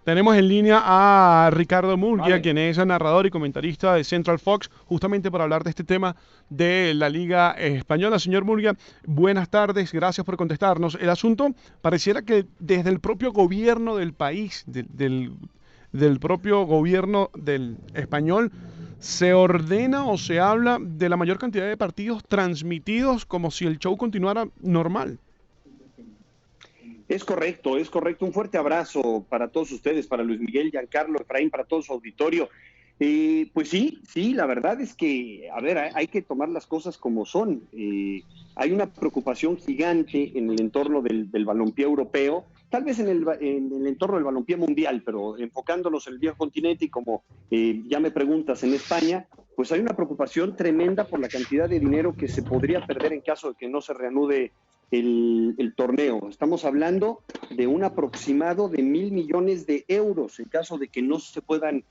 Tenemos en línea a Ricardo Murguía, Vale. quien es narrador y comentarista de Central Fox, justamente para hablar de este tema de la Liga Española. Señor Murguía, buenas tardes, gracias por contestarnos. El asunto pareciera que desde el propio gobierno del país, del propio gobierno del español, se ordena o se habla de la mayor cantidad de partidos transmitidos como si el show continuara normal. Es correcto, es correcto. Un fuerte abrazo para todos ustedes, para Luis Miguel, Giancarlo, Efraín, para todo su auditorio. Pues sí, sí, la verdad es que, a ver, hay que tomar las cosas como son. Hay una preocupación gigante en el entorno del balompié europeo, tal vez en el entorno del balompié mundial, pero enfocándonos en el viejo continente y como ya me preguntas en España, pues hay una preocupación tremenda por la cantidad de dinero que se podría perder en caso de que no se reanude el torneo. Estamos hablando de un aproximado de 1.000 millones de euros en caso de que no se puedan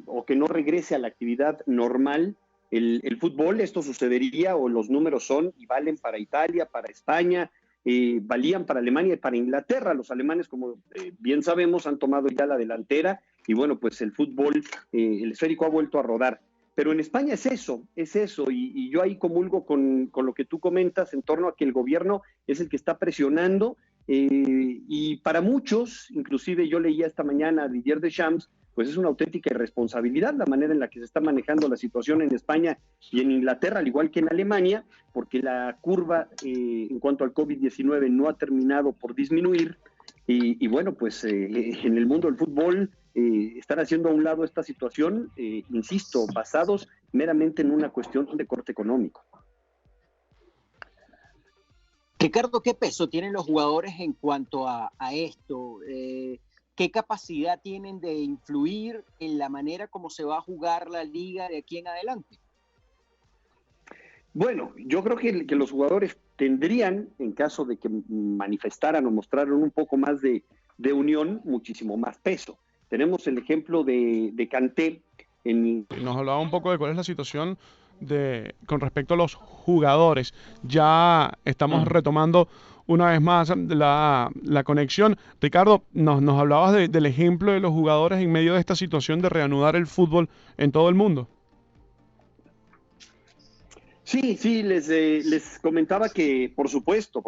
o que no regrese a la actividad normal el fútbol. Esto sucedería, o los números son y valen para Italia, para España, valían para Alemania y para Inglaterra. Los alemanes, como bien sabemos, han tomado ya la delantera y bueno, pues el fútbol, el esférico ha vuelto a rodar. Pero en España es eso, y yo ahí comulgo con lo que tú comentas en torno a que el gobierno es el que está presionando, y para muchos, inclusive yo leía esta mañana a Didier Deschamps, pues es una auténtica irresponsabilidad la manera en la que se está manejando la situación en España y en Inglaterra, al igual que en Alemania, porque la curva en cuanto al COVID-19 no ha terminado por disminuir, y bueno, pues en el mundo del fútbol están haciendo a un lado esta situación, insisto, basados meramente en una cuestión de corte económico. Ricardo, ¿qué peso tienen los jugadores en cuanto a esto? ¿Qué capacidad tienen de influir en la manera como se va a jugar la liga de aquí en adelante? Bueno, yo creo que los jugadores tendrían, en caso de que manifestaran o mostraran un poco más de unión, muchísimo más peso. Tenemos el ejemplo de Kanté en... Nos hablaba un poco de cuál es la situación con respecto a los jugadores. Ya estamos retomando una vez más la conexión. Ricardo, nos hablabas del ejemplo de los jugadores en medio de esta situación de reanudar el fútbol en todo el mundo. Sí, sí, les comentaba que por supuesto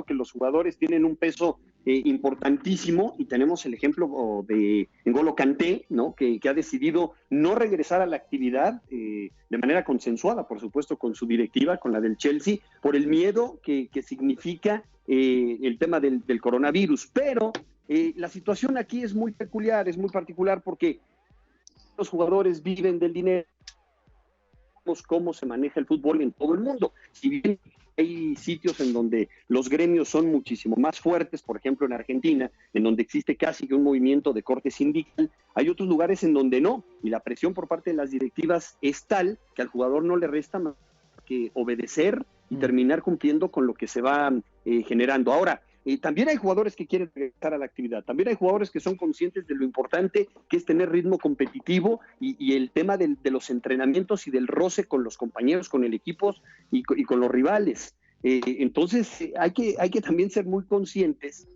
que los jugadores tienen un peso importantísimo, y tenemos el ejemplo de N'Golo Kanté, ¿no? Que ha decidido no regresar a la actividad de manera consensuada, por supuesto, con su directiva, con la del Chelsea, por el miedo que significa el tema del coronavirus. Pero la situación aquí es muy peculiar, es muy particular, porque los jugadores viven del dinero, cómo se maneja el fútbol en todo el mundo. Si bien hay sitios en donde los gremios son muchísimo más fuertes, por ejemplo en Argentina, en donde existe casi que un movimiento de corte sindical, hay otros lugares en donde no, y la presión por parte de las directivas es tal que al jugador no le resta más que obedecer y terminar cumpliendo con lo que se va generando. Ahora, también hay jugadores que quieren regresar a la actividad, también hay jugadores que son conscientes de lo importante que es tener ritmo competitivo, y el tema de los entrenamientos y del roce con los compañeros, con el equipo y con los rivales. Entonces, hay que también ser muy conscientes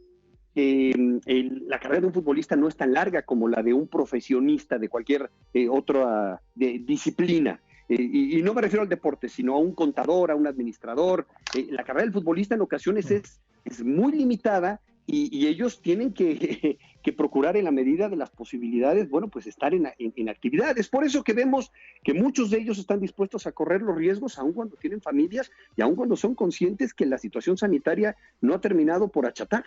que la carrera de un futbolista no es tan larga como la de un profesionista de cualquier otra disciplina. Y no me refiero al deporte, sino a un contador, a un administrador. La carrera del futbolista en ocasiones es muy limitada, y ellos tienen que procurar en la medida de las posibilidades, bueno, pues estar en actividad. Es por eso que vemos que muchos de ellos están dispuestos a correr los riesgos, aun cuando tienen familias y aun cuando son conscientes que la situación sanitaria no ha terminado por achatar.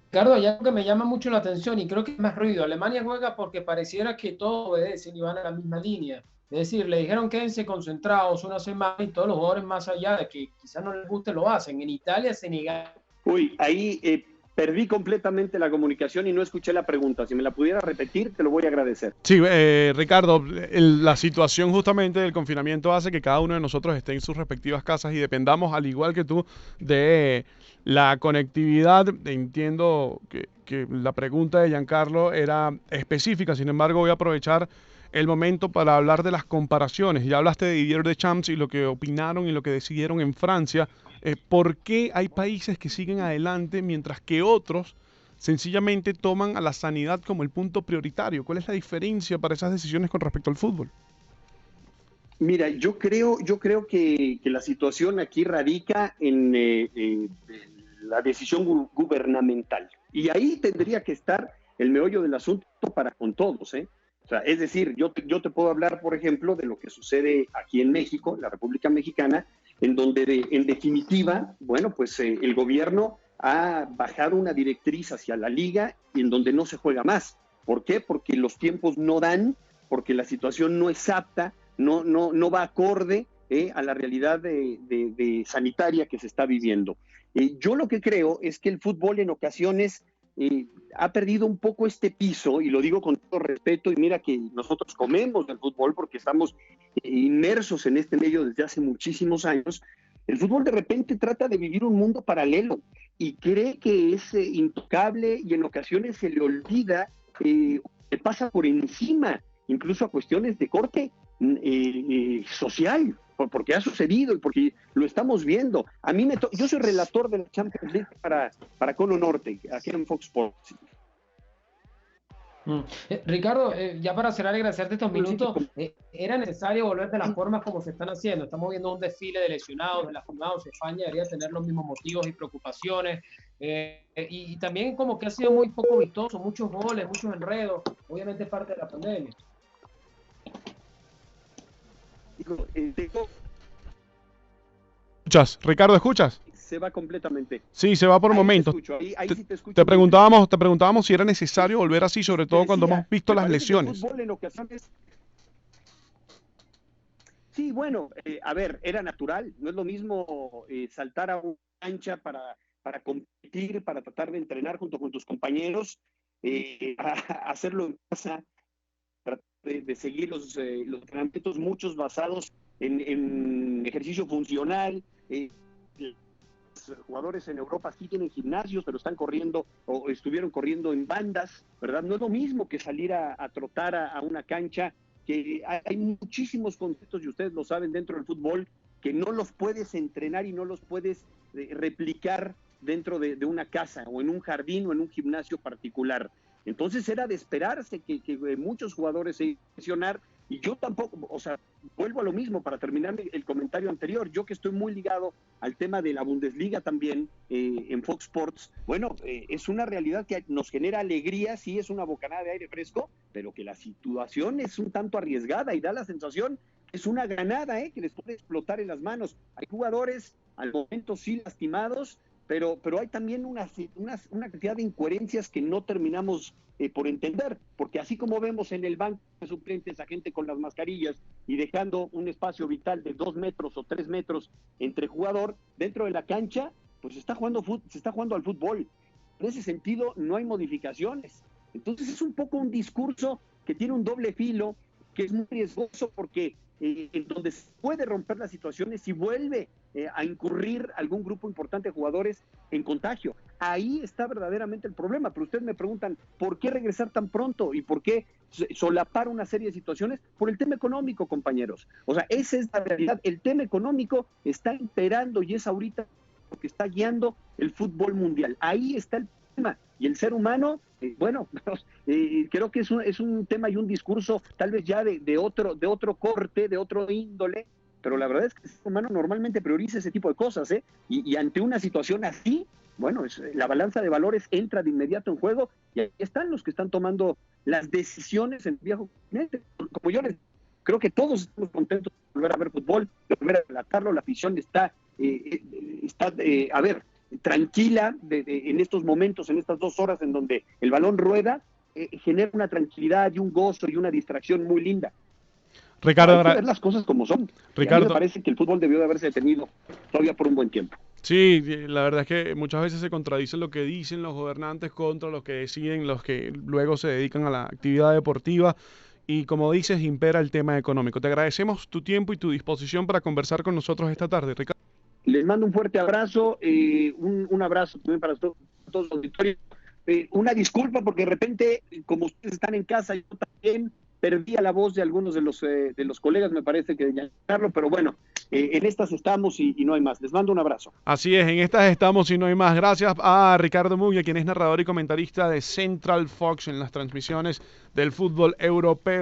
Ricardo, hay algo que me llama mucho la atención y creo que es más ruido. Alemania juega porque pareciera que todos obedecen y van a la misma línea. Es decir, le dijeron quédense concentrados una semana, y todos los jugadores, más allá de que quizás no les guste, lo hacen. En Italia se negaron. Uy, ahí perdí completamente la comunicación y no escuché la pregunta. Si me la pudiera repetir, te lo voy a agradecer. Sí, Ricardo, la situación justamente del confinamiento hace que cada uno de nosotros esté en sus respectivas casas y dependamos, al igual que tú, de la conectividad. Entiendo que la pregunta de Giancarlo era específica, sin embargo voy a aprovechar el momento para hablar de las comparaciones. Ya hablaste de Didier Deschamps y lo que opinaron y lo que decidieron en Francia. ¿Por qué hay países que siguen adelante mientras que otros sencillamente toman a la sanidad como el punto prioritario. ¿Cuál es la diferencia para esas decisiones con respecto al fútbol? Mira, yo creo que la situación aquí radica en la decisión gubernamental. Y ahí tendría que estar el meollo del asunto para con todos, ¿eh? O sea, es decir, yo te puedo hablar, por ejemplo, de lo que sucede aquí en México, la República Mexicana, en donde en definitiva, bueno, pues el gobierno ha bajado una directriz hacia la liga y en donde no se juega más. ¿Por qué? Porque los tiempos no dan, porque la situación no es apta, no va acorde a la realidad de sanitaria que se está viviendo. Yo lo que creo es que el fútbol en ocasiones ha perdido un poco este piso, y lo digo con todo respeto, y mira que nosotros comemos del fútbol porque estamos inmersos en este medio desde hace muchísimos años. El fútbol de repente trata de vivir un mundo paralelo y cree que es intocable, y en ocasiones se le olvida, le pasa por encima, incluso a cuestiones de corte social, porque ha sucedido y porque lo estamos viendo. Yo soy relator de la Champions League para Cono Norte, aquí en Fox Sports. Ricardo, ya para cerrar y agradecerte estos minutos, ¿era necesario volver de las formas como se están haciendo? Estamos viendo un desfile de lesionados, de lastimados. España debería tener los mismos motivos y preocupaciones, y también como que ha sido muy poco vistoso, muchos goles, muchos enredos, obviamente parte de la pandemia. ¿Escuchas? Ricardo, ¿escuchas? Se va completamente. Sí, se va por momentos. Ahí sí te escucho. Te preguntábamos si era necesario volver así, sobre todo cuando hemos visto las lesiones. El fútbol en ocasiones... Sí, bueno, a ver, era natural. No es lo mismo saltar a una cancha para competir, para tratar de entrenar junto con tus compañeros, a hacerlo en casa, de seguir los entrenamientos, muchos basados en ejercicio funcional. Los jugadores en Europa sí tienen gimnasios, pero están corriendo o estuvieron corriendo en bandas, ¿verdad? No es lo mismo que salir a trotar a una cancha, que hay muchísimos conceptos, y ustedes lo saben, dentro del fútbol, que no los puedes entrenar y no los puedes replicar dentro de una casa o en un jardín o en un gimnasio particular. Entonces era de esperarse que muchos jugadores se lesionar, y yo tampoco, o sea, vuelvo a lo mismo para terminar el comentario anterior. Yo que estoy muy ligado al tema de la Bundesliga también en Fox Sports, bueno, es una realidad que nos genera alegría, sí, es una bocanada de aire fresco, pero que la situación es un tanto arriesgada y da la sensación que es una granada, que les puede explotar en las manos. Hay jugadores al momento sí lastimados, pero hay también una cantidad de incoherencias que no terminamos por entender, porque así como vemos en el banco de suplentes a gente con las mascarillas y dejando un espacio vital de 2 metros o 3 metros entre jugador, dentro de la cancha, pues se está jugando al fútbol. En ese sentido no hay modificaciones. Entonces es un poco un discurso que tiene un doble filo, que es muy riesgoso, porque en donde se puede romper las situaciones si vuelve a incurrir algún grupo importante de jugadores en contagio. Ahí está verdaderamente el problema. Pero ustedes me preguntan, ¿por qué regresar tan pronto? ¿Y por qué solapar una serie de situaciones? Por el tema económico, compañeros. O sea, esa es la realidad. El tema económico está imperando, y es ahorita lo que está guiando el fútbol mundial. Ahí está el tema. Y el ser humano, bueno, creo que es un tema y un discurso tal vez ya de otro corte, de otro índole, pero la verdad es que el ser humano normalmente prioriza ese tipo de cosas, y ante una situación así, bueno, la balanza de valores entra de inmediato en juego, y ahí están los que están tomando las decisiones en el viejo continente. Como yo les creo que todos estamos contentos de volver a ver fútbol, de volver a relatarlo. La afición está a ver, tranquila en estos momentos, en estas 2 horas en donde el balón rueda, genera una tranquilidad y un gozo y una distracción muy linda. Ricardo, hay que ver las cosas como son. Ricardo, a mí me parece que el fútbol debió de haberse detenido todavía por un buen tiempo. Sí, la verdad es que muchas veces se contradicen lo que dicen los gobernantes contra los que deciden, los que luego se dedican a la actividad deportiva. Y como dices, impera el tema económico. Te agradecemos tu tiempo y tu disposición para conversar con nosotros esta tarde, Ricardo. Les mando un fuerte abrazo, un abrazo también para todos los auditorios. Una disculpa porque de repente, como ustedes están en casa, yo también perdí la voz de algunos de los colegas, me parece que de llamarlo, pero bueno, en estas estamos y no hay más. Les mando un abrazo. Así es, en estas estamos y no hay más. Gracias a Ricardo Muglia, quien es narrador y comentarista de Central Fox en las transmisiones del fútbol europeo.